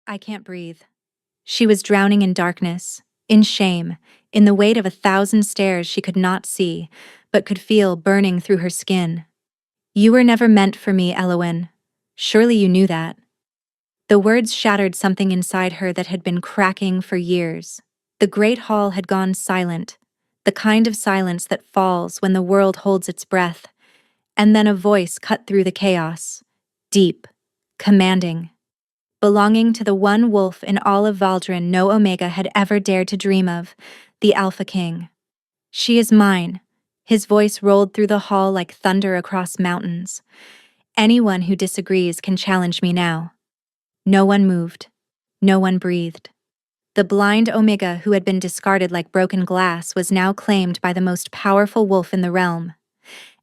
I can't breathe. She was drowning in darkness, in shame, in the weight of 1,000 stairs she could not see, but could feel burning through her skin. You were never meant for me, Elowen. Surely you knew that. The words shattered something inside her that had been cracking for years. The great hall had gone silent, the kind of silence that falls when the world holds its breath, and then a voice cut through the chaos, deep, commanding, belonging to the one wolf in all of Valdrin no Omega had ever dared to dream of, the Alpha King. She is mine. His voice rolled through the hall like thunder across mountains. Anyone who disagrees can challenge me now. No one moved. No one breathed. The blind Omega who had been discarded like broken glass was now claimed by the most powerful wolf in the realm.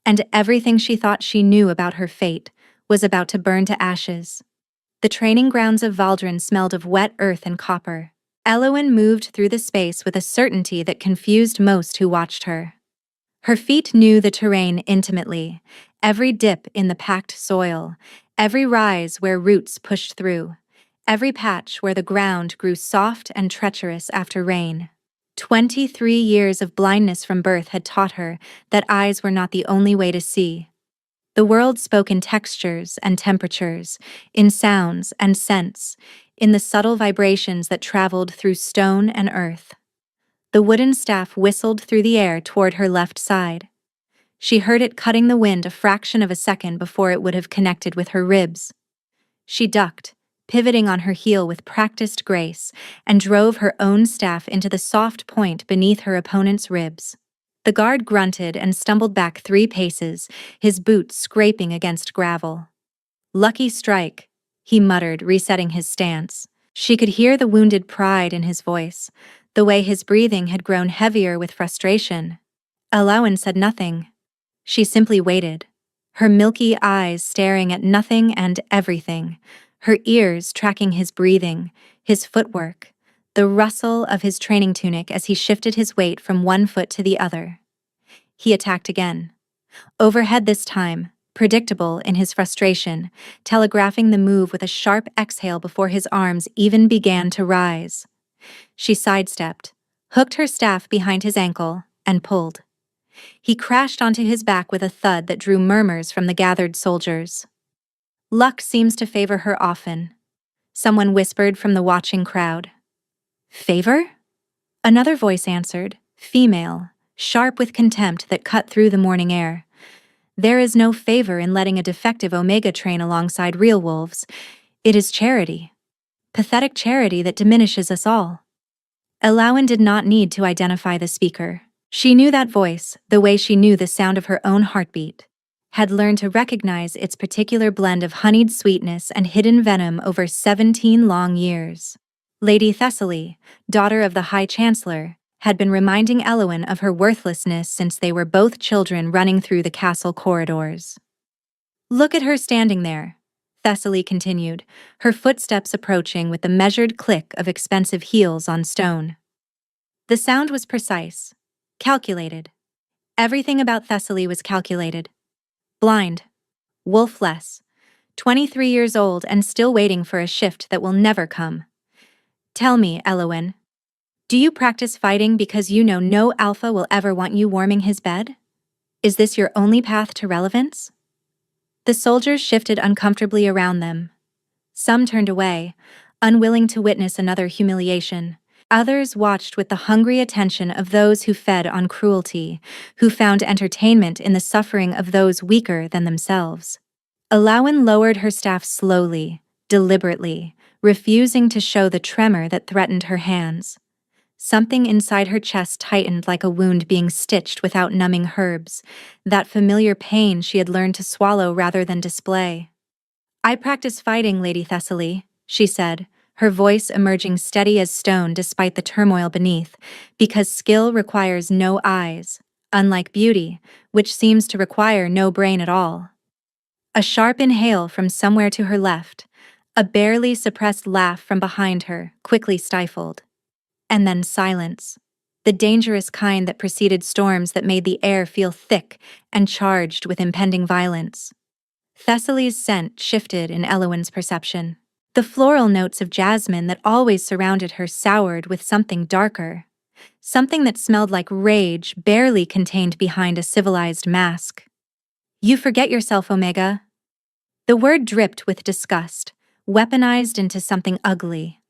And everything she thought she knew about her fate was about to burn to ashes. The training grounds of Valdrin smelled of wet earth and copper. Elowen moved through the space with a certainty that confused most who watched her. Her feet knew the terrain intimately, every dip in the packed soil, every rise where roots pushed through, every patch where the ground grew soft and treacherous after rain. 23 years of blindness from birth had taught her that eyes were not the only way to see. The world spoke in textures and temperatures, in sounds and scents, in the subtle vibrations that traveled through stone and earth. The wooden staff whistled through the air toward her left side. She heard it cutting the wind a fraction of a second before it would have connected with her ribs. She ducked, pivoting on her heel with practiced grace, and drove her own staff into the soft point beneath her opponent's ribs. The guard grunted and stumbled back 3 paces, his boots scraping against gravel. "Lucky strike," he muttered, resetting his stance. She could hear the wounded pride in his voice, the way his breathing had grown heavier with frustration. Elowen said nothing. She simply waited, her milky eyes staring at nothing and everything, her ears tracking his breathing, his footwork, the rustle of his training tunic as he shifted his weight from one foot to the other. He attacked again. Overhead this time, predictable in his frustration, telegraphing the move with a sharp exhale before his arms even began to rise. She sidestepped, hooked her staff behind his ankle, and pulled. He crashed onto his back with a thud that drew murmurs from the gathered soldiers. "Luck seems to favor her often," someone whispered from the watching crowd. "Favor?" Another voice answered, female, sharp with contempt that cut through the morning air. "There is no favor in letting a defective Omega train alongside real wolves. It is charity. Pathetic charity that diminishes us all." Elowen did not need to identify the speaker. She knew that voice, the way she knew the sound of her own heartbeat, had learned to recognize its particular blend of honeyed sweetness and hidden venom over 17 long years. Lady Thessaly, daughter of the High Chancellor, had been reminding Elowen of her worthlessness since they were both children running through the castle corridors. "Look at her standing there," Thessaly continued, her footsteps approaching with the measured click of expensive heels on stone. The sound was precise, calculated. Everything about Thessaly was calculated. Blind, wolfless, 23 years old and still waiting for a shift that will never come. "Tell me, Elowen, do you practice fighting because you know no alpha will ever want you warming his bed? Is this your only path to relevance?" The soldiers shifted uncomfortably around them. Some turned away, unwilling to witness another humiliation. Others watched with the hungry attention of those who fed on cruelty, who found entertainment in the suffering of those weaker than themselves. Elowen lowered her staff slowly, deliberately, refusing to show the tremor that threatened her hands. Something inside her chest tightened like a wound being stitched without numbing herbs, that familiar pain she had learned to swallow rather than display. "I practice fighting, Lady Thessaly," she said, her voice emerging steady as stone despite the turmoil beneath, "because skill requires no eyes, unlike beauty, which seems to require no brain at all." A sharp inhale from somewhere to her left, a barely suppressed laugh from behind her, quickly stifled. And then silence, the dangerous kind that preceded storms that made the air feel thick and charged with impending violence. Thessaly's scent shifted in Elowen's perception. The floral notes of jasmine that always surrounded her soured with something darker, something that smelled like rage barely contained behind a civilized mask. You forget yourself, Omega. The word dripped with disgust, weaponized into something ugly.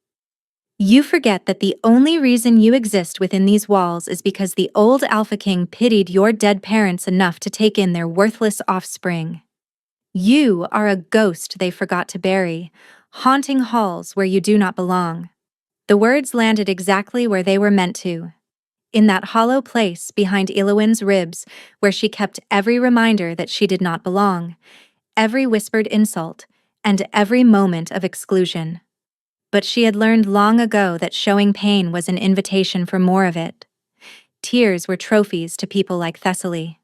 You forget that the only reason you exist within these walls is because the old Alpha King pitied your dead parents enough to take in their worthless offspring. You are a ghost they forgot to bury, haunting halls where you do not belong. The words landed exactly where they were meant to. In that hollow place behind Elowin's ribs, where she kept every reminder that she did not belong, every whispered insult, and every moment of exclusion. But she had learned long ago that showing pain was an invitation for more of it. Tears were trophies to people like Thessaly.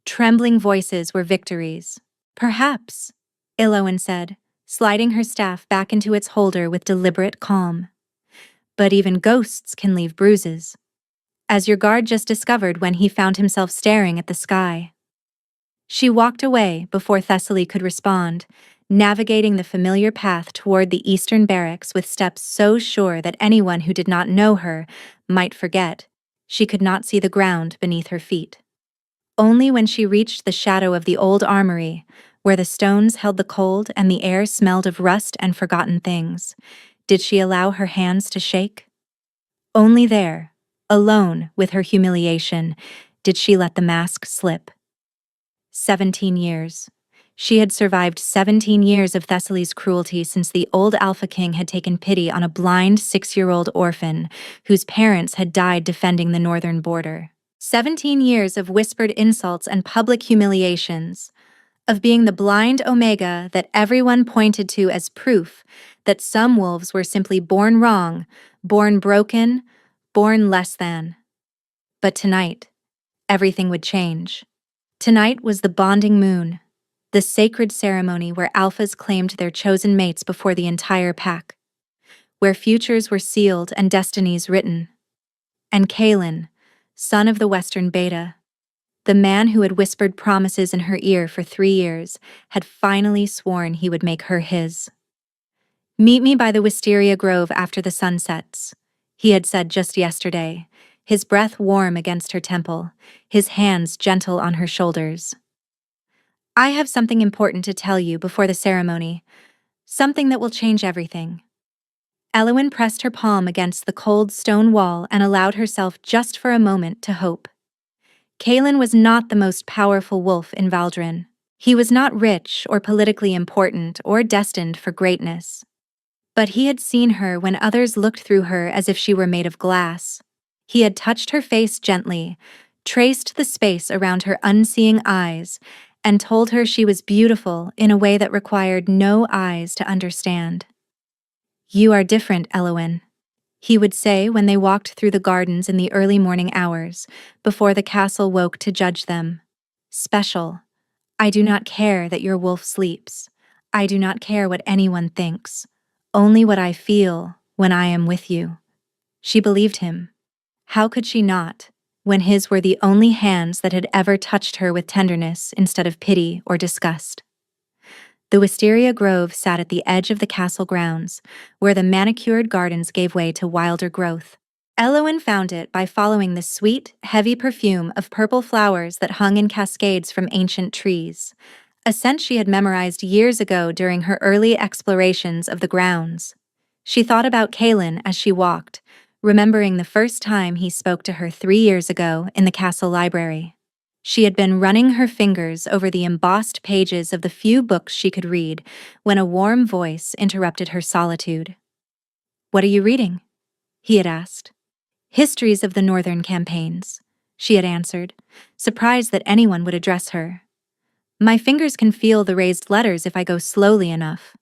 Trembling voices were victories. Perhaps, Elowin said, sliding her staff back into its holder with deliberate calm. But even ghosts can leave bruises. As your guard just discovered when he found himself staring at the sky. She walked away before Thessaly could respond, navigating the familiar path toward the eastern barracks with steps so sure that anyone who did not know her might forget. She could not see the ground beneath her feet. Only when she reached the shadow of the old armory, where the stones held the cold and the air smelled of rust and forgotten things, did she allow her hands to shake. Only there, alone with her humiliation, did she let the mask slip. 17 years. She had survived 17 years of Thessaly's cruelty since the old Alpha King had taken pity on a blind 6-year-old orphan whose parents had died defending the northern border. 17 years of whispered insults and public humiliations, of being the blind Omega that everyone pointed to as proof that some wolves were simply born wrong, born broken, born less than. But tonight, everything would change. Tonight was the bonding moon, the sacred ceremony where alphas claimed their chosen mates before the entire pack, where futures were sealed and destinies written. And Kalen, son of the Western Beta, the man who had whispered promises in her ear for 3 years, had finally sworn he would make her his. Meet me by the wisteria grove after the sun sets, he had said just yesterday, his breath warm against her temple, his hands gentle on her shoulders. I have something important to tell you before the ceremony, something that will change everything. Elowin pressed her palm against the cold stone wall and allowed herself just for a moment to hope. Kalen was not the most powerful wolf in Valdrin. He was not rich or politically important or destined for greatness. But he had seen her when others looked through her as if she were made of glass. He had touched her face gently, traced the space around her unseeing eyes, and told her she was beautiful in a way that required no eyes to understand. You are different, Elowin, he would say when they walked through the gardens in the early morning hours, before the castle woke to judge them. Special. I do not care that your wolf sleeps. I do not care what anyone thinks. Only what I feel when I am with you. She believed him. How could she not, when his were the only hands that had ever touched her with tenderness instead of pity or disgust? The wisteria grove sat at the edge of the castle grounds, where the manicured gardens gave way to wilder growth. Elowin found it by following the sweet, heavy perfume of purple flowers that hung in cascades from ancient trees, a scent she had memorized years ago during her early explorations of the grounds. She thought about Kalen as she walked, remembering the first time he spoke to her 3 years ago in the castle library. She had been running her fingers over the embossed pages of the few books she could read when a warm voice interrupted her solitude. What are you reading? He had asked. Histories of the Northern campaigns, she had answered, surprised that anyone would address her. My fingers can feel the raised letters if I go slowly enough.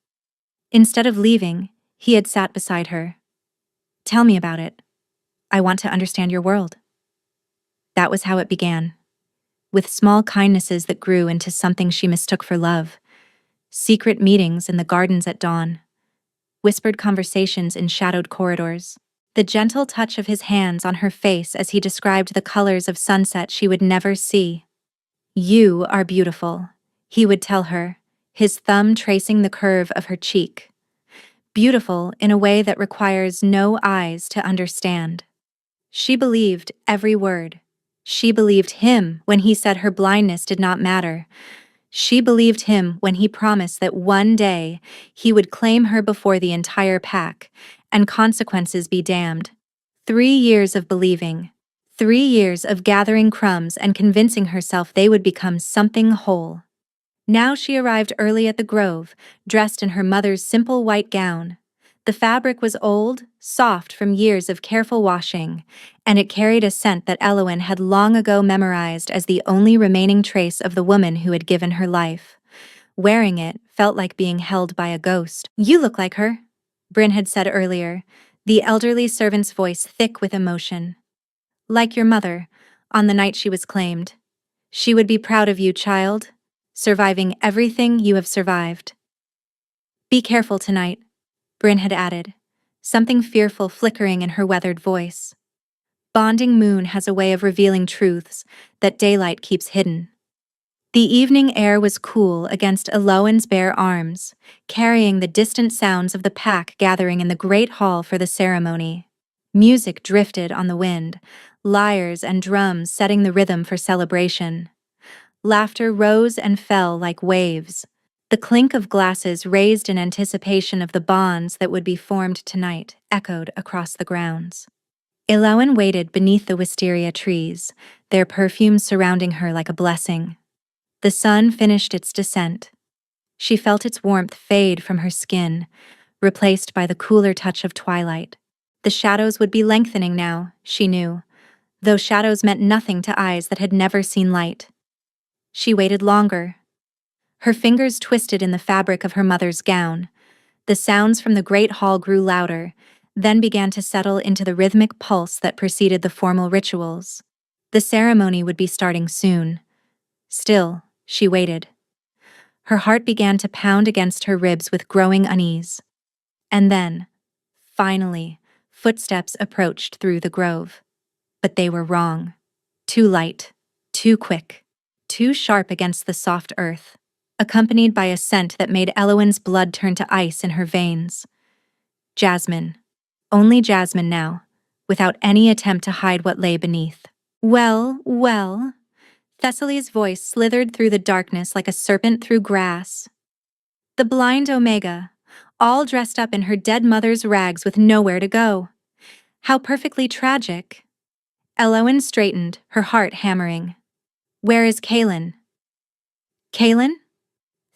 Instead of leaving, he had sat beside her. Tell me about it. I want to understand your world. That was how it began, with small kindnesses that grew into something she mistook for love, secret meetings in the gardens at dawn, whispered conversations in shadowed corridors, the gentle touch of his hands on her face as he described the colors of sunset she would never see. You are beautiful, he would tell her, his thumb tracing the curve of her cheek. beautiful in a way that requires no eyes to understand. She believed every word. She believed him when he said her blindness did not matter. She believed him when he promised that one day he would claim her before the entire pack, and consequences be damned. 3 years of believing. 3 years of gathering crumbs and convincing herself they would become something whole. Now she arrived early at the grove, dressed in her mother's simple white gown. The fabric was old, soft from years of careful washing, and it carried a scent that Elowen had long ago memorized as the only remaining trace of the woman who had given her life. Wearing it felt like being held by a ghost. "You look like her," Bryn had said earlier, the elderly servant's voice thick with emotion. "Like your mother, on the night she was claimed. She would be proud of you, child, surviving everything you have survived." "Be careful tonight," Bryn had added, something fearful flickering in her weathered voice. Bonding Moon has a way of revealing truths that daylight keeps hidden. The evening air was cool against Elowen's bare arms, carrying the distant sounds of the pack gathering in the great hall for the ceremony. Music drifted on the wind, lyres and drums setting the rhythm for celebration. Laughter rose and fell like waves. The clink of glasses raised in anticipation of the bonds that would be formed tonight echoed across the grounds. Elowen waited beneath the wisteria trees, their perfume surrounding her like a blessing. The sun finished its descent. She felt its warmth fade from her skin, replaced by the cooler touch of twilight. The shadows would be lengthening now, she knew, though shadows meant nothing to eyes that had never seen light. She waited longer. Her fingers twisted in the fabric of her mother's gown. The sounds from the great hall grew louder, then began to settle into the rhythmic pulse that preceded the formal rituals. The ceremony would be starting soon. Still, she waited. Her heart began to pound against her ribs with growing unease. And then, finally, footsteps approached through the grove. But they were wrong. Too light, too quick, too sharp against the soft earth, accompanied by a scent that made Elowen's blood turn to ice in her veins. Jasmine. Only jasmine now, without any attempt to hide what lay beneath. "Well, well," Thessaly's voice slithered through the darkness like a serpent through grass. "The blind Omega, all dressed up in her dead mother's rags with nowhere to go. How perfectly tragic." Elowen straightened, her heart hammering. "Where is Kaelin?" "Kaelin?"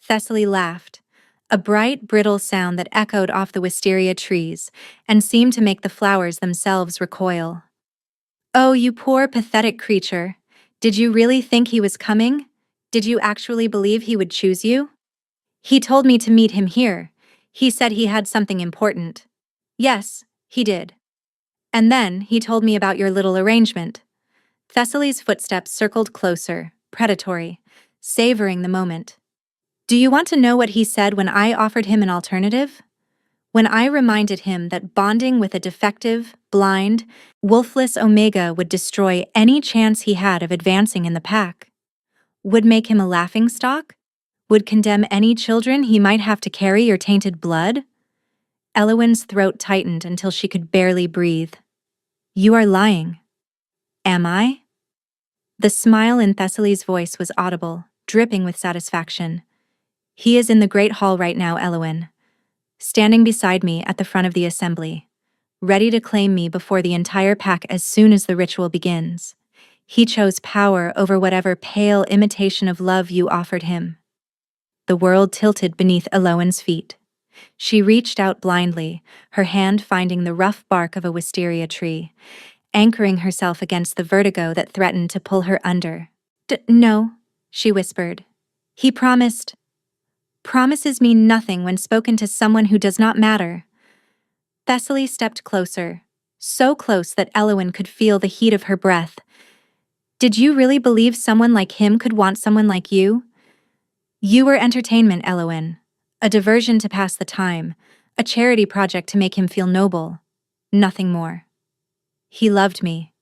Thessaly laughed, a bright, brittle sound that echoed off the wisteria trees and seemed to make the flowers themselves recoil. "Oh, you poor, pathetic creature. Did you really think he was coming? Did you actually believe he would choose you?" "He told me to meet him here. He said he had something important." "Yes, he did. And then he told me about your little arrangement." Thessaly's footsteps circled closer, predatory, savoring the moment. "Do you want to know what he said when I offered him an alternative? When I reminded him that bonding with a defective, blind, wolfless Omega would destroy any chance he had of advancing in the pack? Would make him a laughingstock? Would condemn any children he might have to carry your tainted blood?" Elowen's throat tightened until she could barely breathe. "You are lying." "Am I?" The smile in Thessaly's voice was audible, dripping with satisfaction. "He is in the Great Hall right now, Elowen, standing beside me at the front of the assembly, ready to claim me before the entire pack as soon as the ritual begins. He chose power over whatever pale imitation of love you offered him." The world tilted beneath Elowen's feet. She reached out blindly, her hand finding the rough bark of a wisteria tree, anchoring herself against the vertigo that threatened to pull her under. "No," she whispered. "He promised." "Promises mean nothing when spoken to someone who does not matter." Thessaly stepped closer, so close that Elowen could feel the heat of her breath. "Did you really believe someone like him could want someone like you? You were entertainment, Elowen, a diversion to pass the time, a charity project to make him feel noble. Nothing more. He loved me.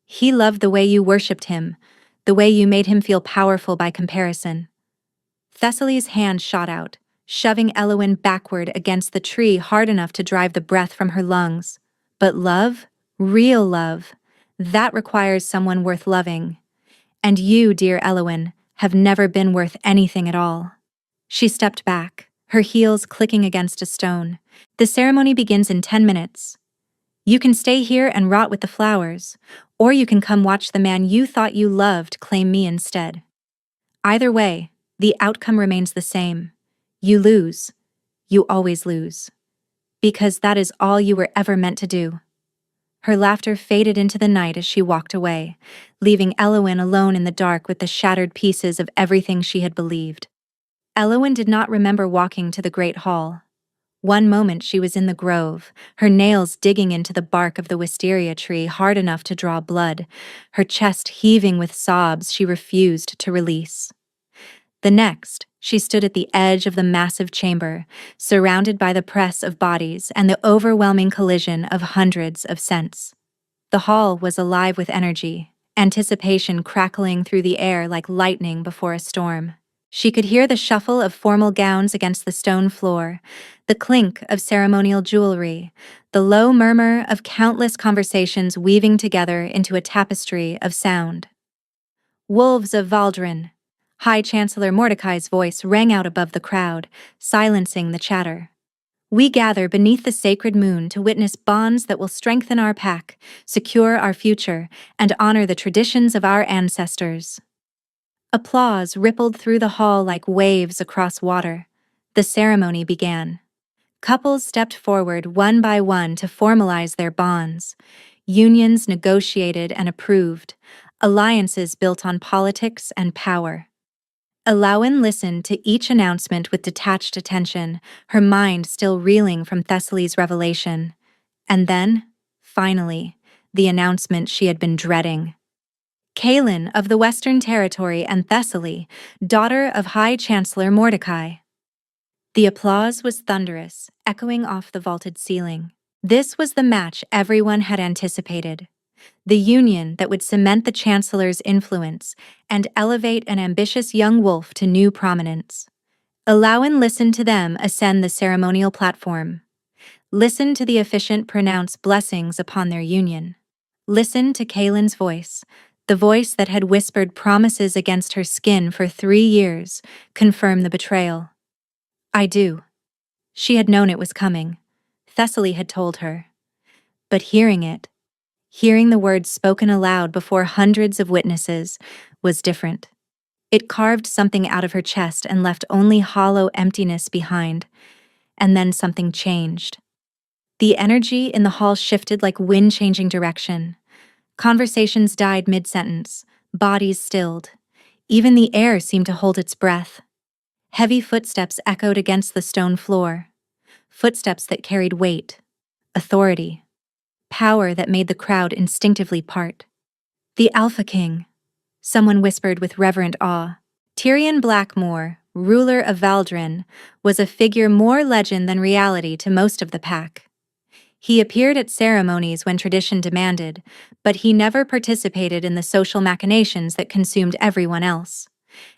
He loved the way you worshipped him, the way you made him feel powerful by comparison." Thessaly's hand shot out, shoving Elowyn backward against the tree hard enough to drive the breath from her lungs. But love, real love, that requires someone worth loving. And you, dear Elowyn, have never been worth anything at all. She stepped back, her heels clicking against a stone. The ceremony begins in 10 minutes. You can stay here and rot with the flowers, or you can come watch the man you thought you loved claim me instead. Either way, the outcome remains the same. You lose. You always lose. Because that is all you were ever meant to do. Her laughter faded into the night as she walked away, leaving Elowyn alone in the dark with the shattered pieces of everything she had believed. Elowyn did not remember walking to the Great Hall. One moment she was in the grove, her nails digging into the bark of the wisteria tree hard enough to draw blood, her chest heaving with sobs she refused to release. The next, she stood at the edge of the massive chamber, surrounded by the press of bodies and the overwhelming collision of hundreds of scents. The hall was alive with energy, anticipation crackling through the air like lightning before a storm. She could hear the shuffle of formal gowns against the stone floor, the clink of ceremonial jewelry, the low murmur of countless conversations weaving together into a tapestry of sound. Wolves of Valdren. High Chancellor Mordecai's voice rang out above the crowd, silencing the chatter. We gather beneath the sacred moon to witness bonds that will strengthen our pack, secure our future, and honor the traditions of our ancestors. Applause rippled through the hall like waves across water. The ceremony began. Couples stepped forward one by one to formalize their bonds. Unions negotiated and approved. Alliances built on politics and power. Elowyn listened to each announcement with detached attention, her mind still reeling from Thessaly's revelation. And then, finally, the announcement she had been dreading. Kaelin of the Western Territory and Thessaly, daughter of High Chancellor Mordecai. The applause was thunderous, echoing off the vaulted ceiling. This was the match everyone had anticipated. The union that would cement the Chancellor's influence and elevate an ambitious young wolf to new prominence. Elowyn listened to them ascend the ceremonial platform. Listened to the officiant pronounce blessings upon their union. Listened to Kaelin's voice, the voice that had whispered promises against her skin for 3 years, confirm the betrayal. I do. She had known it was coming. Thessaly had told her. But hearing the words spoken aloud before hundreds of witnesses, was different. It carved something out of her chest and left only hollow emptiness behind. And then something changed. The energy in the hall shifted like wind changing direction. Conversations died mid-sentence, bodies stilled. Even the air seemed to hold its breath. Heavy footsteps echoed against the stone floor. Footsteps that carried weight, authority. Power that made the crowd instinctively part. The Alpha King, someone whispered with reverent awe. Tyrion Blackmore, ruler of Valdren, was a figure more legend than reality to most of the pack. He appeared at ceremonies when tradition demanded, but he never participated in the social machinations that consumed everyone else.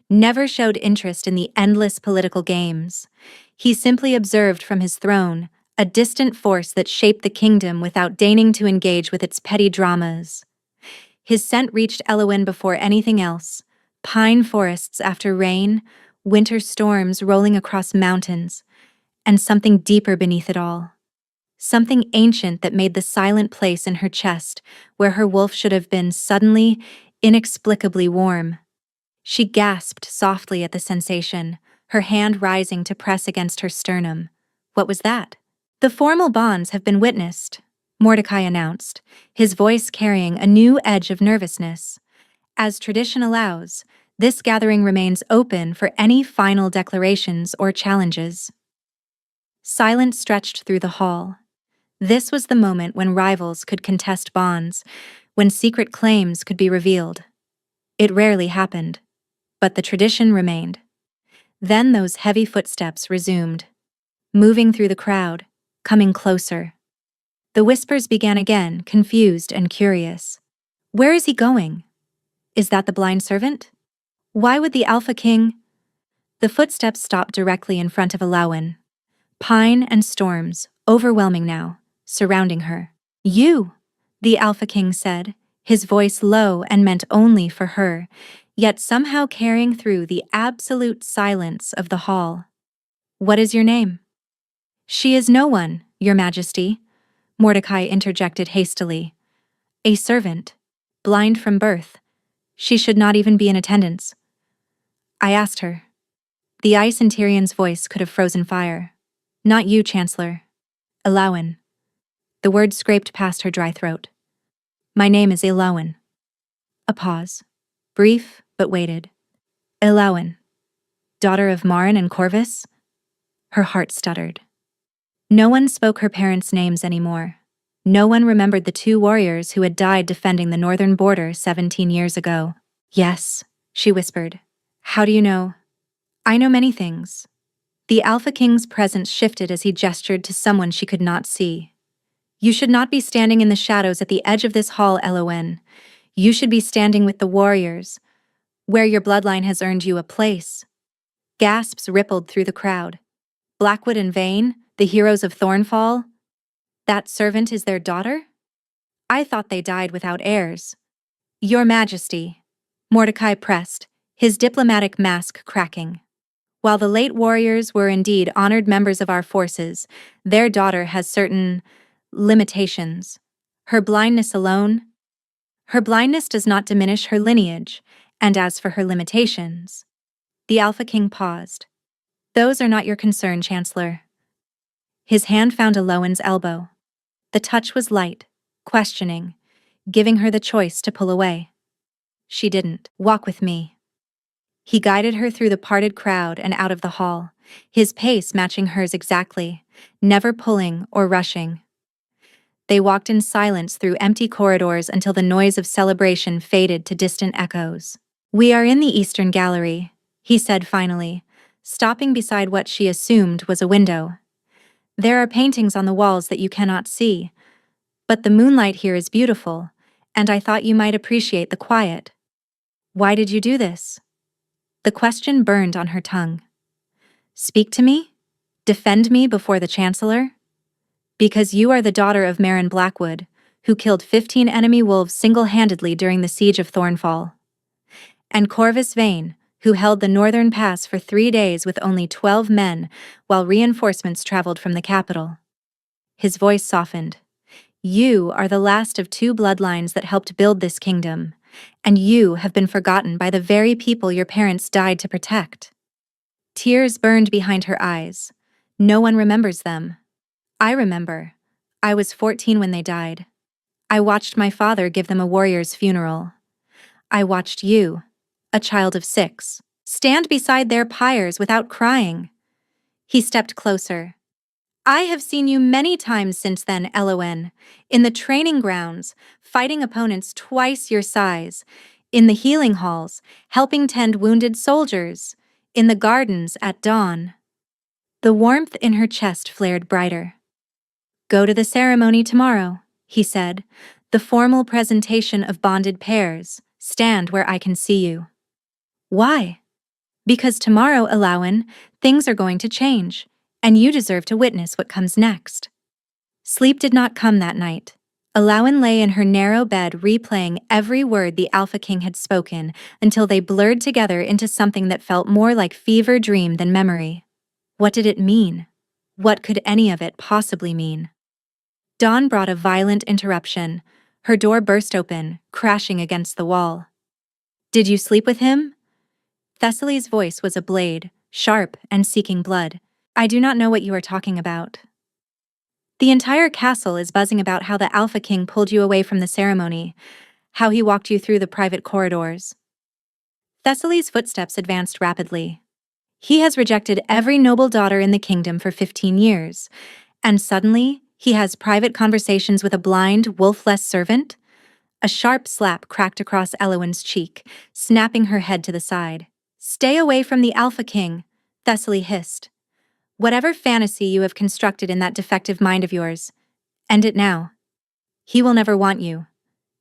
Never showed interest in the endless political games. He simply observed from his throne, a distant force that shaped the kingdom without deigning to engage with its petty dramas. His scent reached Elowyn before anything else. Pine forests after rain, winter storms rolling across mountains, and something deeper beneath it all. Something ancient that made the silent place in her chest, where her wolf should have been, suddenly, inexplicably warm. She gasped softly at the sensation, her hand rising to press against her sternum. What was that? The formal bonds have been witnessed, Mordecai announced, his voice carrying a new edge of nervousness. As tradition allows, this gathering remains open for any final declarations or challenges. Silence stretched through the hall. This was the moment when rivals could contest bonds, when secret claims could be revealed. It rarely happened, but the tradition remained. Then those heavy footsteps resumed, moving through the crowd, coming closer. The whispers began again, confused and curious. Where is he going? Is that the blind servant? Why would the Alpha King? The footsteps stopped directly in front of Alawan. Pine and storms, overwhelming now, surrounding her. You, the Alpha King said, his voice low and meant only for her, yet somehow carrying through the absolute silence of the hall. What is your name? She is no one, Your Majesty, Mordecai interjected hastily. A servant, blind from birth. She should not even be in attendance. I asked her. The ice in Tyrion's voice could have frozen fire. Not you, Chancellor. Alawan. The word scraped past her dry throat. My name is Alawan. A pause. Brief, but weighted. Alawan. Daughter of Marin and Corvus? Her heart stuttered. No one spoke her parents' names anymore. No one remembered the 2 warriors who had died defending the northern border 17 years ago. Yes, she whispered. How do you know? I know many things. The Alpha King's presence shifted as he gestured to someone she could not see. You should not be standing in the shadows at the edge of this hall, Elowen. You should be standing with the warriors, where your bloodline has earned you a place. Gasps rippled through the crowd. Blackwood and Vayne, the heroes of Thornfall? That servant is their daughter? I thought they died without heirs. Your Majesty, Mordecai pressed, his diplomatic mask cracking. While the late warriors were indeed honored members of our forces, their daughter has certain limitations. Her blindness alone? Her blindness does not diminish her lineage, and as for her limitations... The Alpha King paused. Those are not your concern, Chancellor. His hand found Alawan's elbow. The touch was light, questioning, giving her the choice to pull away. She didn't. Walk with me. He guided her through the parted crowd and out of the hall, his pace matching hers exactly, never pulling or rushing. They walked in silence through empty corridors until the noise of celebration faded to distant echoes. We are in the Eastern Gallery, he said finally, stopping beside what she assumed was a window. There are paintings on the walls that you cannot see, but the moonlight here is beautiful, and I thought you might appreciate the quiet. Why did you do this? The question burned on her tongue. Speak to me? Defend me before the Chancellor? Because you are the daughter of Marin Blackwood, who killed 15 enemy wolves single-handedly during the siege of Thornfall. And Corvus Vayne, who held the northern pass for 3 days with only 12 men while reinforcements traveled from the capital. His voice softened. You are the last of 2 bloodlines that helped build this kingdom, and you have been forgotten by the very people your parents died to protect. Tears burned behind her eyes. No one remembers them. I remember. I was 14 when they died. I watched my father give them a warrior's funeral. I watched you, a child of 6, stand beside their pyres without crying. He stepped closer. I have seen you many times since then, Elowen, in the training grounds, fighting opponents twice your size, in the healing halls, helping tend wounded soldiers, in the gardens at dawn. The warmth in her chest flared brighter. Go to the ceremony tomorrow, he said, the formal presentation of bonded pairs. Stand where I can see you. Why? Because tomorrow, Alawan, things are going to change, and you deserve to witness what comes next. Sleep did not come that night. Alawan lay in her narrow bed replaying every word the Alpha King had spoken until they blurred together into something that felt more like fever dream than memory. What did it mean? What could any of it possibly mean? Dawn brought a violent interruption. Her door burst open, crashing against the wall. Did you sleep with him? Thessaly's voice was a blade, sharp and seeking blood. I do not know what you are talking about. The entire castle is buzzing about how the Alpha King pulled you away from the ceremony, how he walked you through the private corridors. Thessaly's footsteps advanced rapidly. He has rejected every noble daughter in the kingdom for 15 years, and suddenly he has private conversations with a blind, wolf-less servant? A sharp slap cracked across Elowen's cheek, snapping her head to the side. Stay away from the Alpha King, Thessaly hissed. Whatever fantasy you have constructed in that defective mind of yours, end it now. He will never want you.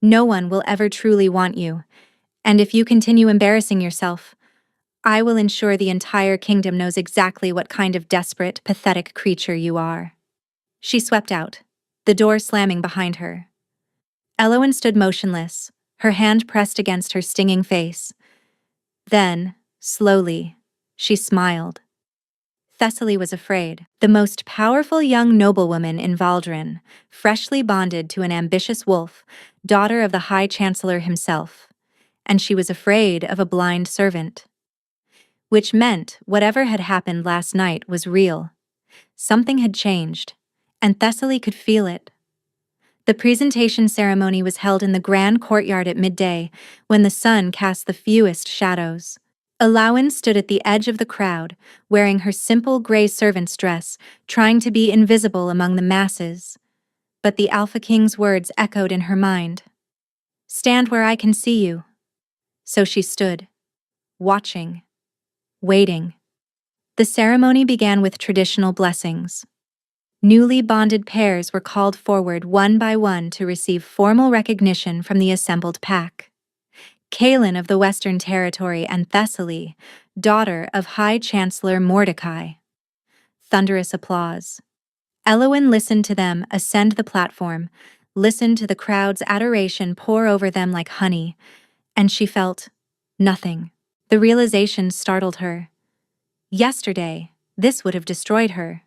No one will ever truly want you. And if you continue embarrassing yourself, I will ensure the entire kingdom knows exactly what kind of desperate, pathetic creature you are." She swept out, the door slamming behind her. Elowen stood motionless, her hand pressed against her stinging face. Then, slowly, she smiled. Thessaly was afraid. The most powerful young noblewoman in Valdrin, freshly bonded to an ambitious wolf, daughter of the High Chancellor himself. And she was afraid of a blind servant. Which meant whatever had happened last night was real. Something had changed, and Thessaly could feel it. The presentation ceremony was held in the grand courtyard at midday, when the sun cast the fewest shadows. Elowen stood at the edge of the crowd, wearing her simple gray servant's dress, trying to be invisible among the masses. But the Alpha King's words echoed in her mind. "Stand where I can see you." So she stood, watching, waiting. The ceremony began with traditional blessings. Newly bonded pairs were called forward one by one to receive formal recognition from the assembled pack. Kaelin of the Western Territory and Thessaly, daughter of High Chancellor Mordecai. Thunderous applause. Elowen listened to them ascend the platform, listened to the crowd's adoration pour over them like honey, and she felt nothing. The realization startled her. Yesterday, this would have destroyed her.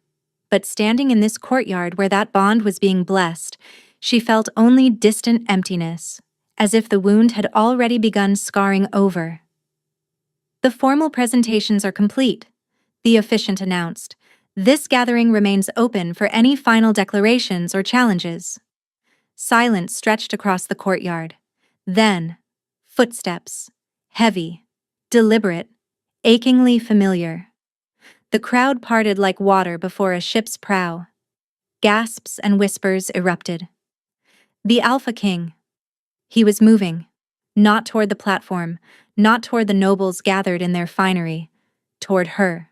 But standing in this courtyard where that bond was being blessed, she felt only distant emptiness, as if the wound had already begun scarring over. "The formal presentations are complete," the officiant announced. "This gathering remains open for any final declarations or challenges." Silence stretched across the courtyard. Then, footsteps, heavy, deliberate, achingly familiar. The crowd parted like water before a ship's prow. Gasps and whispers erupted. The Alpha King. He was moving. Not toward the platform, not toward the nobles gathered in their finery. Toward her.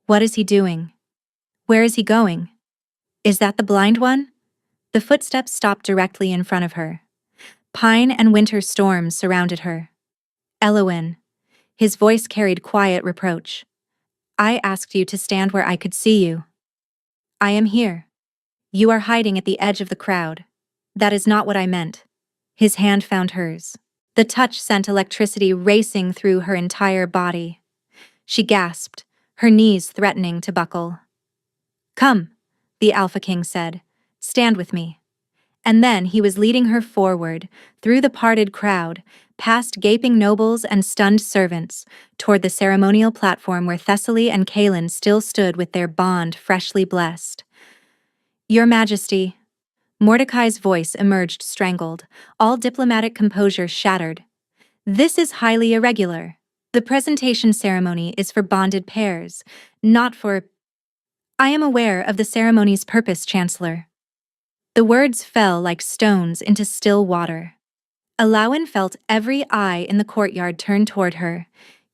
What is he doing? Where is he going? Is that the blind one? The footsteps stopped directly in front of her. Pine and winter storms surrounded her. "Elowen." His voice carried quiet reproach. "I asked you to stand where I could see you. I am here. You are hiding at the edge of the crowd. That is not what I meant." His hand found hers. The touch sent electricity racing through her entire body. She gasped, her knees threatening to buckle. "Come," the Alpha King said. "Stand with me." And then he was leading her forward, through the parted crowd, past gaping nobles and stunned servants, toward the ceremonial platform where Thessaly and Kaelin still stood with their bond freshly blessed. "Your Majesty." Mordecai's voice emerged strangled, all diplomatic composure shattered. "This is highly irregular. The presentation ceremony is for bonded pairs, not for—" "I am aware of the ceremony's purpose, Chancellor." The words fell like stones into still water. Elowen felt every eye in the courtyard turn toward her,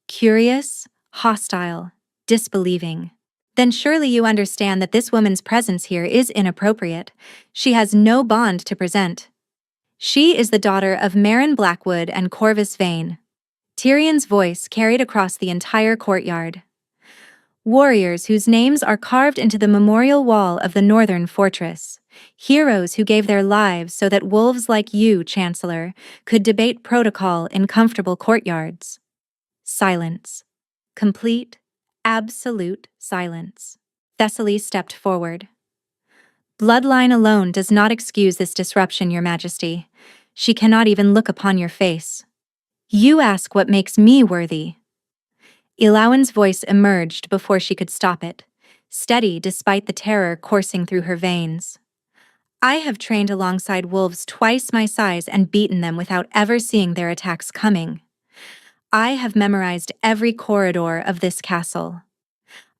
curious, hostile, disbelieving. "Then surely you understand that this woman's presence here is inappropriate. She has no bond to present. She is the daughter of Meryn Blackwood and Corvus Vane." Tyrion's voice carried across the entire courtyard. "Warriors whose names are carved into the memorial wall of the northern fortress. Heroes who gave their lives so that wolves like you, Chancellor, could debate protocol in comfortable courtyards." Silence. Complete, absolute silence. Thessaly stepped forward. "Bloodline alone does not excuse this disruption, Your Majesty. She cannot even look upon your face. You ask what makes me worthy." Elowen's voice emerged before she could stop it, steady despite the terror coursing through her veins. "I have trained alongside wolves twice my size and beaten them without ever seeing their attacks coming. I have memorized every corridor of this castle.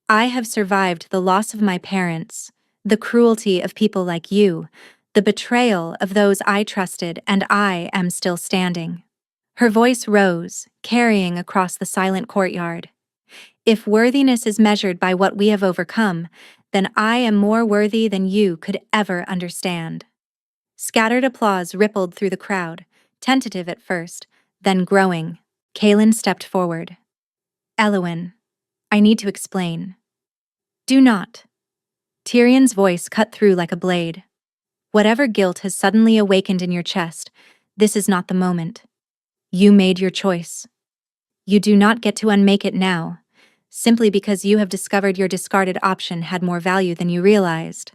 I have survived the loss of my parents, the cruelty of people like you, the betrayal of those I trusted, and I am still standing." Her voice rose, carrying across the silent courtyard. "If worthiness is measured by what we have overcome, then I am more worthy than you could ever understand." Scattered applause rippled through the crowd, tentative at first, then growing. Kaelin stepped forward. Elowen, I need to explain. Do not. Tyrion's voice cut through like a blade. Whatever guilt has suddenly awakened in your chest, this is not the moment. You made your choice. You do not get to unmake it now, simply because you have discovered your discarded option had more value than you realized.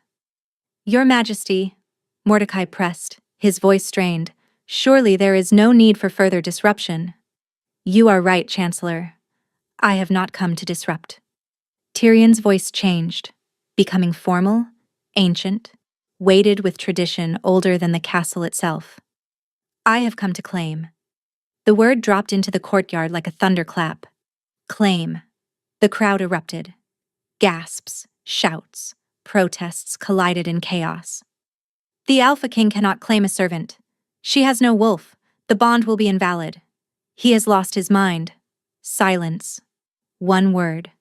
Your Majesty, Mordecai pressed, his voice strained, surely there is no need for further disruption. You are right, Chancellor. I have not come to disrupt. Tyrion's voice changed, becoming formal, ancient, weighted with tradition older than the castle itself. I have come to claim. The word dropped into the courtyard like a thunderclap. Claim. The crowd erupted. Gasps, shouts, protests collided in chaos. The Alpha King cannot claim a servant. She has no wolf. The bond will be invalid. He has lost his mind. Silence. One word.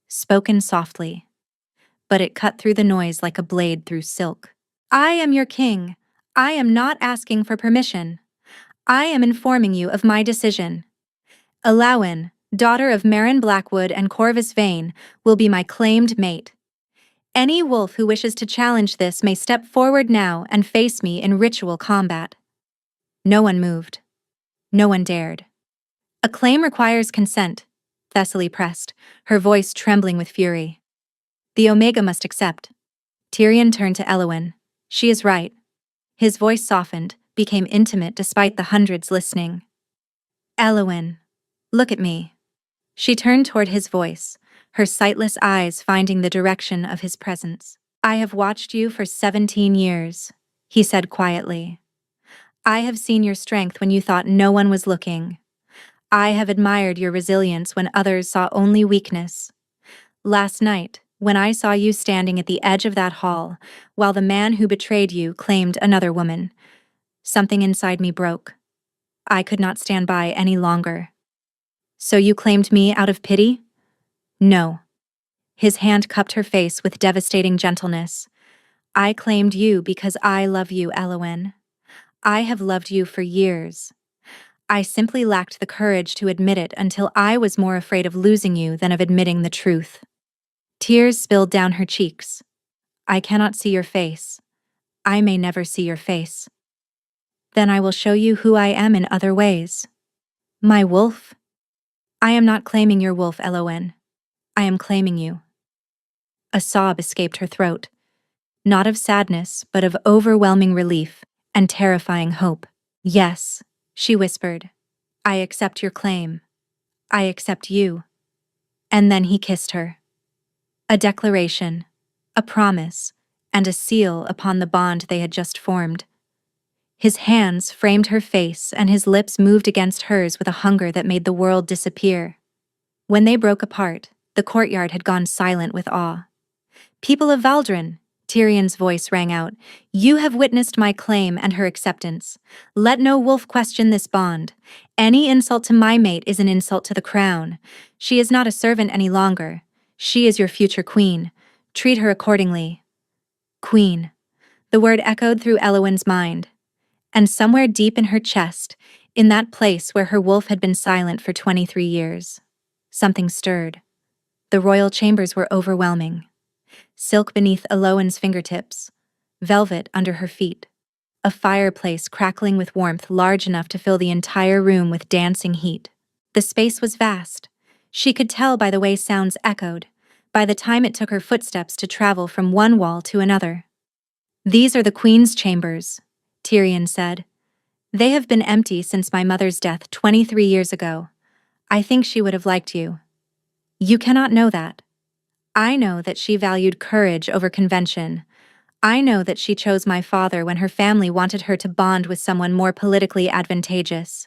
Spoken softly. But it cut through the noise like a blade through silk. I am your king. I am not asking for permission. I am informing you of my decision. Elowen, daughter of Meryn Blackwood and Corvus Vane, will be my claimed mate. Any wolf who wishes to challenge this may step forward now and face me in ritual combat. No one moved. No one dared. A claim requires consent, Thessaly pressed, her voice trembling with fury. The Omega must accept. Tyrion turned to Elowen. She is right. His voice softened, became intimate despite the hundreds listening. Elowen, look at me. She turned toward his voice, her sightless eyes finding the direction of his presence. I have watched you for 17 years, he said quietly. I have seen your strength when you thought no one was looking. I have admired your resilience when others saw only weakness. Last night, when I saw you standing at the edge of that hall, while the man who betrayed you claimed another woman, something inside me broke. I could not stand by any longer. So you claimed me out of pity? No. His hand cupped her face with devastating gentleness. I claimed you because I love you, Elowen. I have loved you for years. I simply lacked the courage to admit it until I was more afraid of losing you than of admitting the truth. Tears spilled down her cheeks. I cannot see your face. I may never see your face. Then I will show you who I am in other ways. My wolf? I am not claiming your wolf, Elowen. I am claiming you. A sob escaped her throat, not of sadness, but of overwhelming relief and terrifying hope. Yes, she whispered. I accept your claim. I accept you. And then he kissed her. A declaration, a promise, and a seal upon the bond they had just formed. His hands framed her face and his lips moved against hers with a hunger that made the world disappear. When they broke apart, the courtyard had gone silent with awe. People of Valdrin, Tyrion's voice rang out, you have witnessed my claim and her acceptance. Let no wolf question this bond. Any insult to my mate is an insult to the crown. She is not a servant any longer. She is your future queen. Treat her accordingly. Queen. The word echoed through Elowen's mind. And somewhere deep in her chest, in that place where her wolf had been silent for 23 years, something stirred. The royal chambers were overwhelming. Silk beneath Elowen's fingertips, velvet under her feet, a fireplace crackling with warmth large enough to fill the entire room with dancing heat. The space was vast. She could tell by the way sounds echoed, by the time it took her footsteps to travel from one wall to another. These are the Queen's chambers, Tyrion said. They have been empty since my mother's death 23 years ago. I think she would have liked you. You cannot know that. I know that she valued courage over convention. I know that she chose my father when her family wanted her to bond with someone more politically advantageous.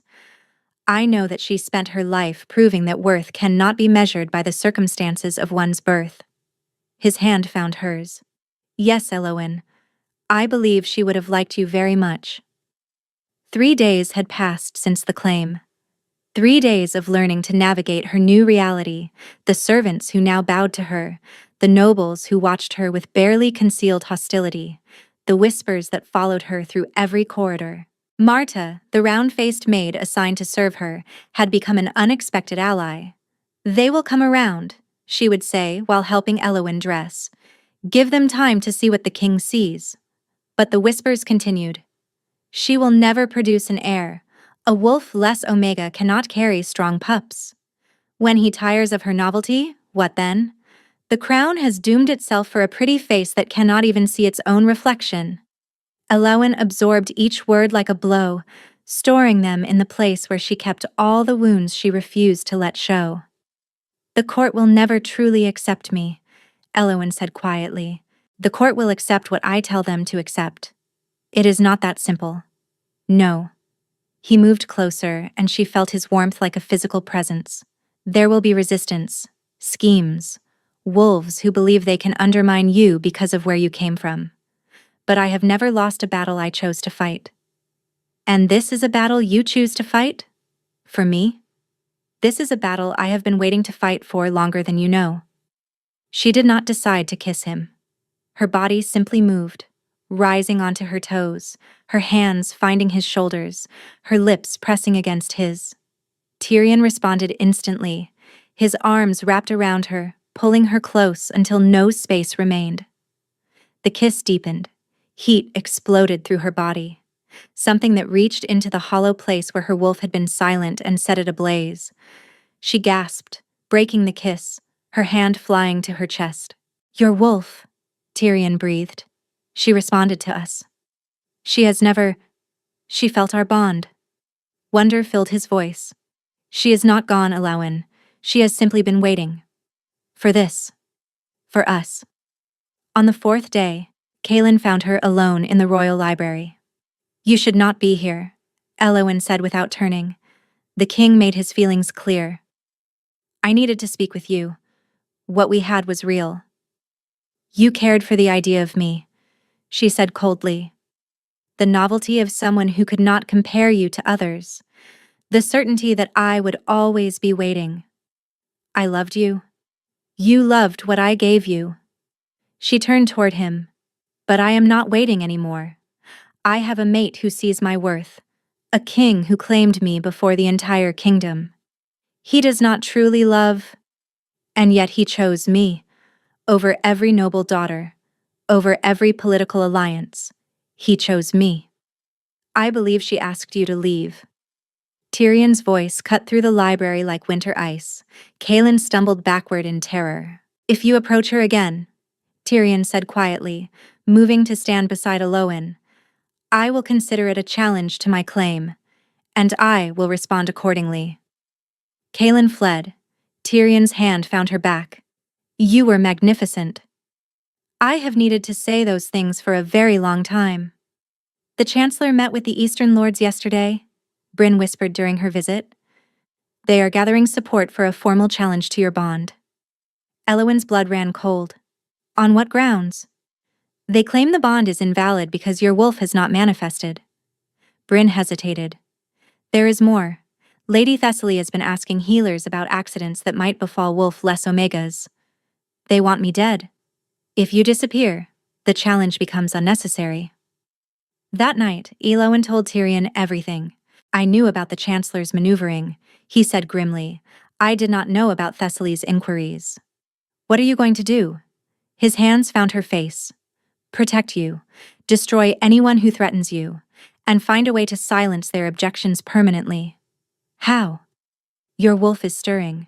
I know that she spent her life proving that worth cannot be measured by the circumstances of one's birth. His hand found hers. Yes, Elowen. I believe she would have liked you very much. 3 days had passed since the claim. 3 days of learning to navigate her new reality, the servants who now bowed to her, the nobles who watched her with barely concealed hostility, the whispers that followed her through every corridor. Marta, the round-faced maid assigned to serve her, had become an unexpected ally. They will come around, she would say while helping Elowin dress. Give them time to see what the king sees. But the whispers continued. She will never produce an heir. A wolf less Omega cannot carry strong pups. When he tires of her novelty, what then? The crown has doomed itself for a pretty face that cannot even see its own reflection. Elowin absorbed each word like a blow, storing them in the place where she kept all the wounds she refused to let show. The court will never truly accept me, Elowin said quietly. The court will accept what I tell them to accept. It is not that simple. No. He moved closer, and she felt his warmth like a physical presence. There will be resistance, schemes, wolves who believe they can undermine you because of where you came from. But I have never lost a battle I chose to fight. And this is a battle you choose to fight? For me? This is a battle I have been waiting to fight for longer than you know. She did not decide to kiss him. Her body simply moved, rising onto her toes, her hands finding his shoulders, her lips pressing against his. Tyrion responded instantly, his arms wrapped around her, pulling her close until no space remained. The kiss deepened. Heat exploded through her body, something that reached into the hollow place where her wolf had been silent and set it ablaze. She gasped, breaking the kiss, her hand flying to her chest. Your wolf, Tyrion breathed. She responded to us. She felt our bond. Wonder filled his voice. She is not gone, Elowin. She has simply been waiting. For this. For us. On the fourth day, Kaelin found her alone in the royal library. You should not be here, Elowin said without turning. The king made his feelings clear. I needed to speak with you. What we had was real. You cared for the idea of me, she said coldly. The novelty of someone who could not compare you to others. The certainty that I would always be waiting. I loved you. You loved what I gave you. She turned toward him. But I am not waiting anymore. I have a mate who sees my worth. A king who claimed me before the entire kingdom. He does not truly love. And yet he chose me. Over every noble daughter. Over every political alliance. He chose me. I believe she asked you to leave. Tyrion's voice cut through the library like winter ice. Kaelin stumbled backward in terror. If you approach her again, Tyrion said quietly, moving to stand beside Elowin, I will consider it a challenge to my claim, and I will respond accordingly. Kaelin fled. Tyrion's hand found her back. You were magnificent. I have needed to say those things for a very long time. The Chancellor met with the Eastern Lords yesterday, Brynn whispered during her visit. They are gathering support for a formal challenge to your bond. Elowin's blood ran cold. On what grounds? They claim the bond is invalid because your wolf has not manifested. Brynn hesitated. There is more. Lady Thessaly has been asking healers about accidents that might befall wolf less Omegas. They want me dead. If you disappear, the challenge becomes unnecessary. That night, Elowin told Tyrion everything. I knew about the Chancellor's maneuvering, he said grimly. I did not know about Thessaly's inquiries. What are you going to do? His hands found her face. Protect you, destroy anyone who threatens you, and find a way to silence their objections permanently. How? Your wolf is stirring.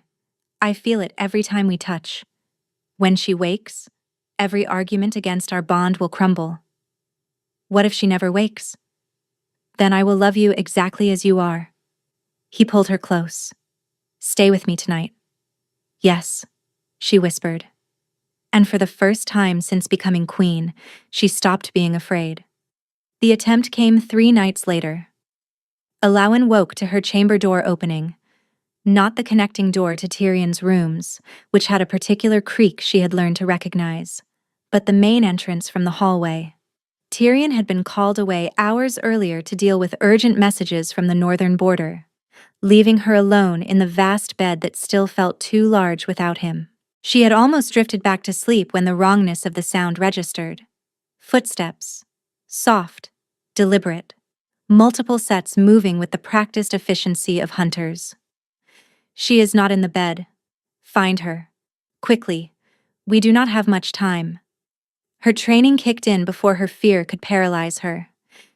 I feel it every time we touch. When she wakes, every argument against our bond will crumble. What if she never wakes? Then I will love you exactly as you are. He pulled her close. Stay with me tonight. Yes, she whispered. And for the first time since becoming queen, she stopped being afraid. The attempt came 3 nights later. Elowin woke to her chamber door opening. Not the connecting door to Tyrion's rooms, which had a particular creak she had learned to recognize, but the main entrance from the hallway. Tyrion had been called away hours earlier to deal with urgent messages from the northern border, leaving her alone in the vast bed that still felt too large without him. She had almost drifted back to sleep when the wrongness of the sound registered. Footsteps. Soft. Deliberate. Multiple sets moving with the practiced efficiency of hunters. She is not in the bed, Find her. Quickly. We do not have much time. Her training kicked in before her fear could paralyze her.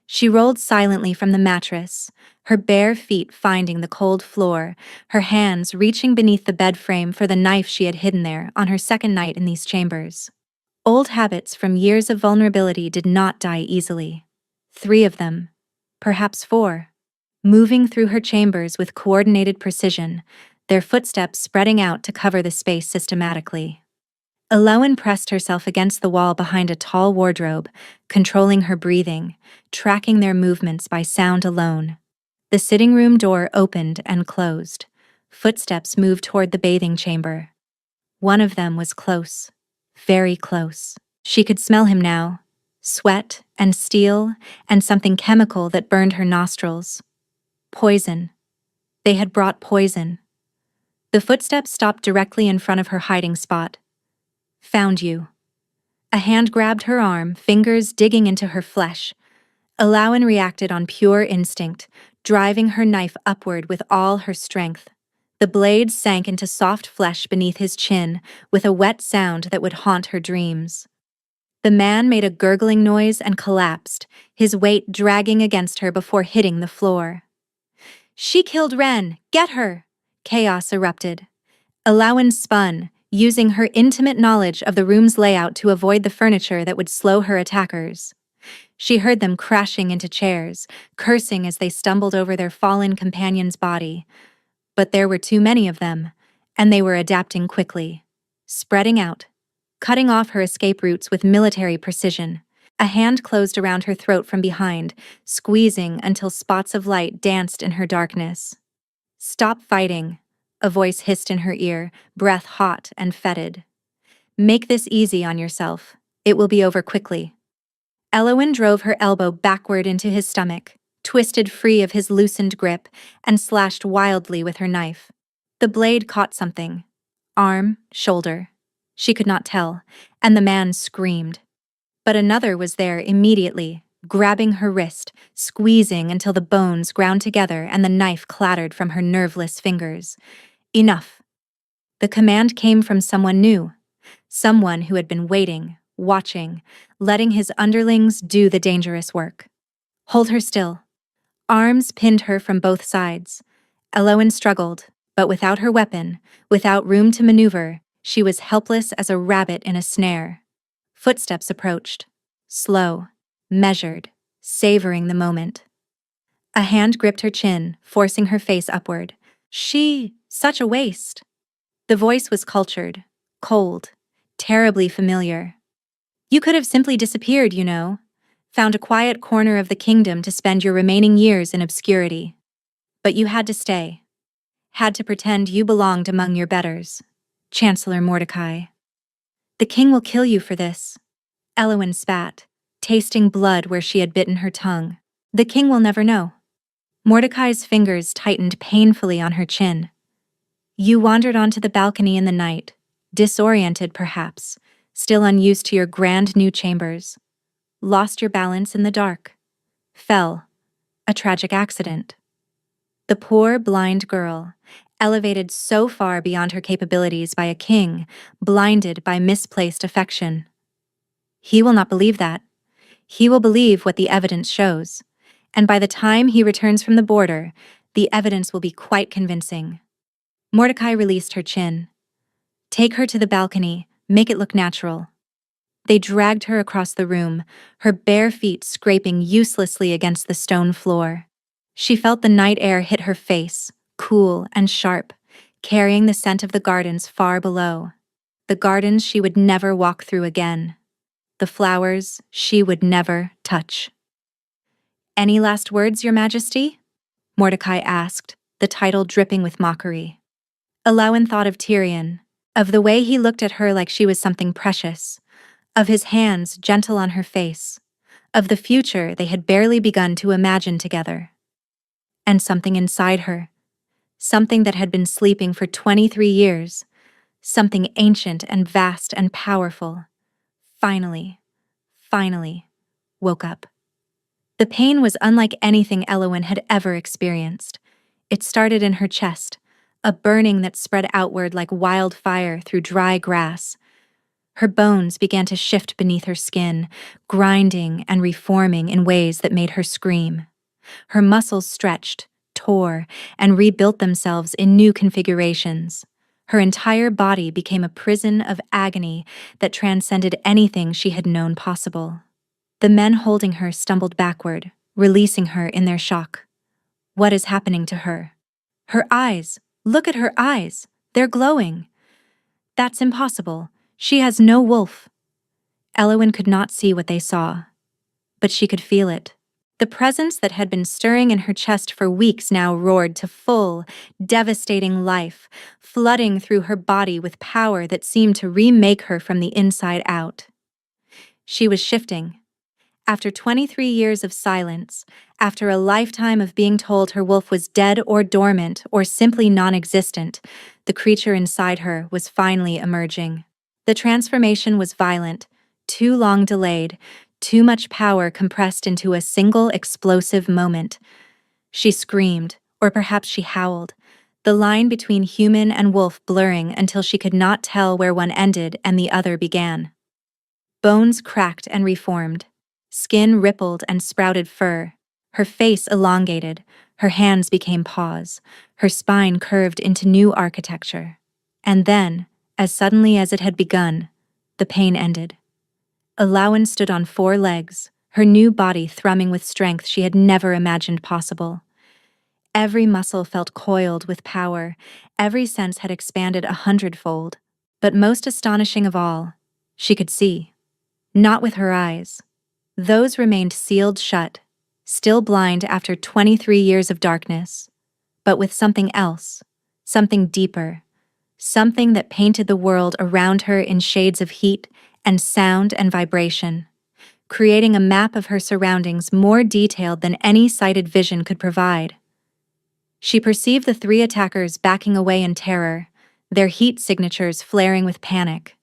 She rolled silently from the mattress, her bare feet finding the cold floor, her hands reaching beneath the bed frame for the knife she had hidden there on her second night in these chambers. Old habits from years of vulnerability did not die easily. 3 of them, perhaps 4, moving through her chambers with coordinated precision, their footsteps spreading out to cover the space systematically. Elowen pressed herself against the wall behind a tall wardrobe, controlling her breathing, tracking their movements by sound alone. The sitting room door opened and closed. Footsteps moved toward the bathing chamber. One of them was close, very close. She could smell him now, sweat and steel and something chemical that burned her nostrils. Poison. They had brought poison. The footsteps stopped directly in front of her hiding spot. Found you. A hand grabbed her arm, fingers digging into her flesh. Elowen reacted on pure instinct, driving her knife upward with all her strength. The blade sank into soft flesh beneath his chin, with a wet sound that would haunt her dreams. The man made a gurgling noise and collapsed, his weight dragging against her before hitting the floor. She killed Ren! Get her! Chaos erupted. Elowen spun, using her intimate knowledge of the room's layout to avoid the furniture that would slow her attackers. She heard them crashing into chairs, cursing as they stumbled over their fallen companion's body. But there were too many of them, and they were adapting quickly, spreading out, cutting off her escape routes with military precision. A hand closed around her throat from behind, squeezing until spots of light danced in her darkness. "Stop fighting," a voice hissed in her ear, breath hot and fetid. "Make this easy on yourself. It will be over quickly." Elowen drove her elbow backward into his stomach, twisted free of his loosened grip, and slashed wildly with her knife. The blade caught something. Arm, shoulder. She could not tell, and the man screamed. But another was there immediately, grabbing her wrist, squeezing until the bones ground together and the knife clattered from her nerveless fingers. Enough. The command came from someone new, someone who had been waiting, watching, letting his underlings do the dangerous work. Hold her still. Arms pinned her from both sides. Elowen struggled, but without her weapon, without room to maneuver, she was helpless as a rabbit in a snare. Footsteps approached. Slow, measured, savoring the moment. A hand gripped her chin, forcing her face upward. Such a waste. The voice was cultured, cold, terribly familiar. "You could have simply disappeared, you know. Found a quiet corner of the kingdom to spend your remaining years in obscurity. But you had to stay. Had to pretend you belonged among your betters. Chancellor Mordecai. The king will kill you for this." Elowen spat, tasting blood where she had bitten her tongue. "The king will never know." Mordecai's fingers tightened painfully on her chin. "You wandered onto the balcony in the night, disoriented perhaps, still unused to your grand new chambers. Lost your balance in the dark. Fell. A tragic accident." The poor, blind girl, elevated so far beyond her capabilities by a king, blinded by misplaced affection. He will not believe that. He will believe what the evidence shows. And by the time he returns from the border, the evidence will be quite convincing. Mordecai released her chin. "Take her to the balcony, make it look natural." They dragged her across the room, her bare feet scraping uselessly against the stone floor. She felt the night air hit her face, cool and sharp, carrying the scent of the gardens far below. The gardens she would never walk through again. The flowers she would never touch. "Any last words, Your Majesty?" Mordecai asked, the title dripping with mockery. Elowen thought of Tyrion, of the way he looked at her like she was something precious, of his hands gentle on her face, of the future they had barely begun to imagine together. And something inside her, something that had been sleeping for 23 years, something ancient and vast and powerful, finally woke up. The pain was unlike anything Elowen had ever experienced. It started in her chest, a burning that spread outward like wildfire through dry grass. Her bones began to shift beneath her skin, grinding and reforming in ways that made her scream. Her muscles stretched, tore, and rebuilt themselves in new configurations. Her entire body became a prison of agony that transcended anything she had known possible. The men holding her stumbled backward, releasing her in their shock. What is happening to her? Her eyes! Look at her eyes! They're glowing! That's impossible. She has no wolf. Eowyn could not see what they saw, but she could feel it. The presence that had been stirring in her chest for weeks now roared to full, devastating life, flooding through her body with power that seemed to remake her from the inside out. She was shifting. After 23 years of silence, after a lifetime of being told her wolf was dead or dormant or simply non-existent, the creature inside her was finally emerging. The transformation was violent, too long delayed, too much power compressed into a single explosive moment. She screamed, or perhaps she howled, the line between human and wolf blurring until she could not tell where one ended and the other began. Bones cracked and reformed. Skin rippled and sprouted fur. Her face elongated, her hands became paws, her spine curved into new architecture. And then, as suddenly as it had begun, the pain ended. Eowyn stood on 4 legs, her new body thrumming with strength she had never imagined possible. Every muscle felt coiled with power, every sense had expanded 100-fold. But most astonishing of all, she could see. Not with her eyes. Those remained sealed shut, still blind after 23 years of darkness, but with something else, something deeper, something that painted the world around her in shades of heat and sound and vibration, creating a map of her surroundings more detailed than any sighted vision could provide. She perceived the 3 attackers backing away in terror, their heat signatures flaring with panic.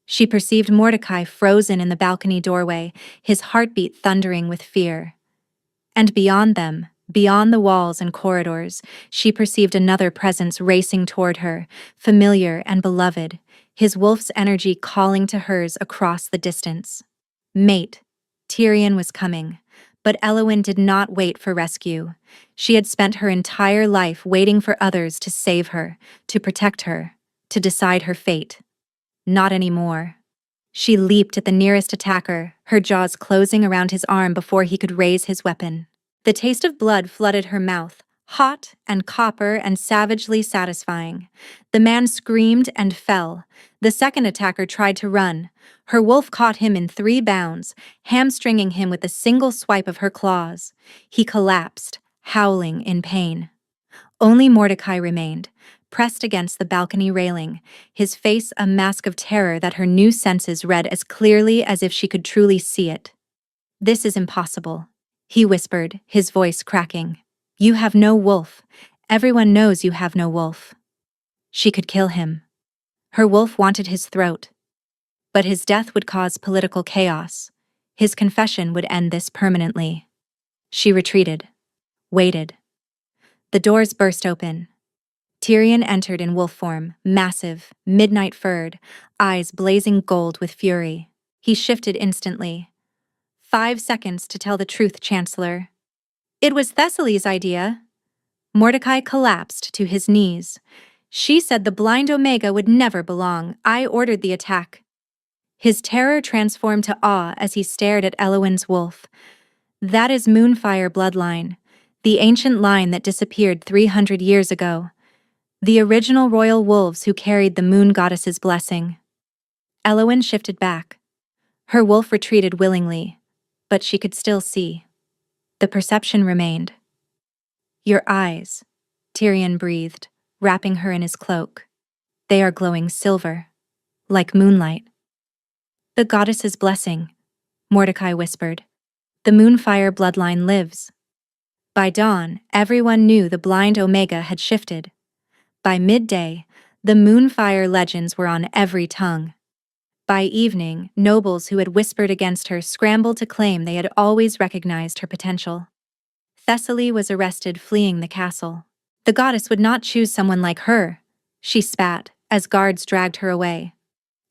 She perceived Mordecai frozen in the balcony doorway, his heartbeat thundering with fear. And beyond them, beyond the walls and corridors, she perceived another presence racing toward her, familiar and beloved, his wolf's energy calling to hers across the distance. Mate, Tyrion was coming, but Eowyn did not wait for rescue. She had spent her entire life waiting for others to save her, to protect her, to decide her fate. Not anymore. She leaped at the nearest attacker, her jaws closing around his arm before he could raise his weapon. The taste of blood flooded her mouth, hot and copper and savagely satisfying. The man screamed and fell. The second attacker tried to run. Her wolf caught him in 3 bounds, hamstringing him with a single swipe of her claws. He collapsed, howling in pain. Only Mordecai remained, pressed against the balcony railing, his face a mask of terror that her new senses read as clearly as if she could truly see it. "This is impossible," he whispered, his voice cracking. "You have no wolf. Everyone knows you have no wolf." She could kill him. Her wolf wanted his throat. But his death would cause political chaos. His confession would end this permanently. She retreated. Waited. The doors burst open. Tyrion entered in wolf form, massive, midnight-furred, eyes blazing gold with fury. He shifted instantly. 5 seconds to tell the truth, Chancellor. It was Thessaly's idea. Mordecai collapsed to his knees. She said the blind Omega would never belong. I ordered the attack. His terror transformed to awe as he stared at Eowyn's wolf. That is Moonfire bloodline, the ancient line that disappeared 300 years ago. The original royal wolves who carried the moon goddess's blessing. Eowyn shifted back. Her wolf retreated willingly, but she could still see. The perception remained. "Your eyes," Tyrion breathed, wrapping her in his cloak. "They are glowing silver, like moonlight." "The goddess's blessing," Mordecai whispered. "The Moonfire bloodline lives." By dawn, everyone knew the blind Omega had shifted. By midday, the Moonfire legends were on every tongue. By evening, nobles who had whispered against her scrambled to claim they had always recognized her potential. Thessaly was arrested fleeing the castle. The goddess would not choose someone like her, she spat, as guards dragged her away.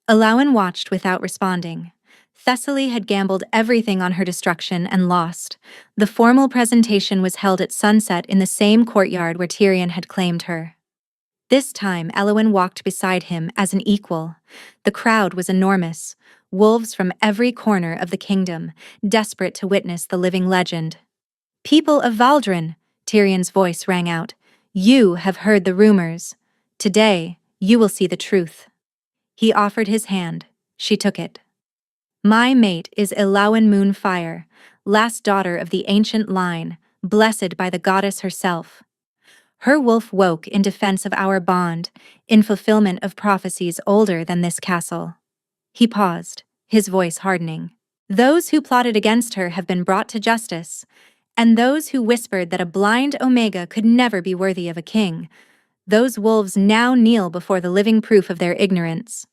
Elauwin watched without responding. Thessaly had gambled everything on her destruction and lost. The formal presentation was held at sunset in the same courtyard where Tyrion had claimed her. This time, Elauwin walked beside him as an equal. The crowd was enormous, wolves from every corner of the kingdom, desperate to witness the living legend. "People of Valdrin," Tyrion's voice rang out, "you have heard the rumors. Today, you will see the truth." He offered his hand. She took it. "My mate is Elauwin Moonfire, last daughter of the ancient line, blessed by the goddess herself. Her wolf woke in defense of our bond, in fulfillment of prophecies older than this castle." He paused, his voice hardening. "Those who plotted against her have been brought to justice, and those who whispered that a blind Omega could never be worthy of a king, those wolves now kneel before the living proof of their ignorance."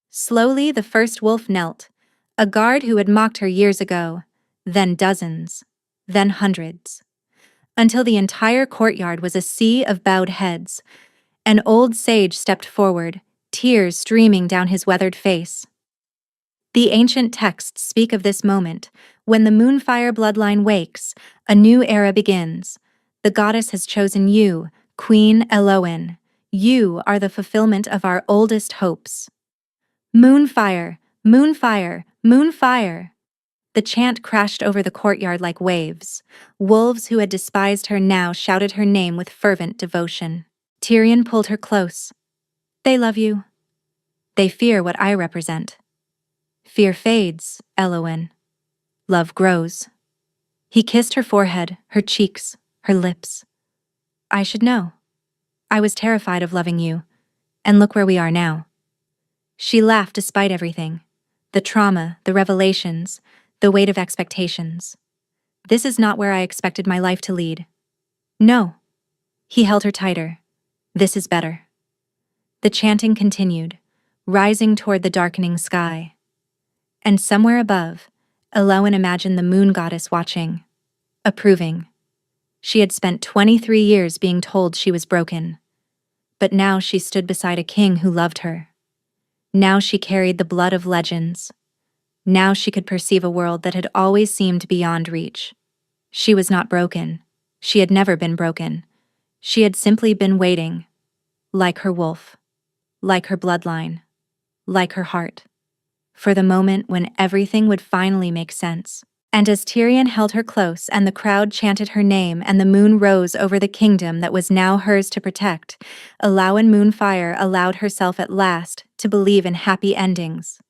Slowly, the first wolf knelt, a guard who had mocked her years ago, then dozens, then hundreds, until the entire courtyard was a sea of bowed heads. An old sage stepped forward, tears streaming down his weathered face. The ancient texts speak of this moment. When the Moonfire bloodline wakes, a new era begins. The goddess has chosen you, Queen Elauwin. You are the fulfillment of our oldest hopes. "Moonfire! Moonfire! Moonfire!" The chant crashed over the courtyard like waves. Wolves who had despised her now shouted her name with fervent devotion. Tyrion pulled her close. "They love you. They fear what I represent. Fear fades, Elauwin. Love grows." He kissed her forehead, her cheeks, her lips. "I should know. I was terrified of loving you, and look where we are now." She laughed despite everything. The trauma, the revelations, the weight of expectations. "This is not where I expected my life to lead." "No." He held her tighter. "This is better." The chanting continued, rising toward the darkening sky. And somewhere above, Elauwin imagined the moon goddess watching, approving. She had spent 23 years being told she was broken. But now she stood beside a king who loved her. Now she carried the blood of legends. Now she could perceive a world that had always seemed beyond reach. She was not broken. She had never been broken. She had simply been waiting, like her wolf, like her bloodline, like her heart, for the moment when everything would finally make sense. And as Tyrion held her close and the crowd chanted her name and the moon rose over the kingdom that was now hers to protect, Elauwin Moonfire allowed herself at last to believe in happy endings.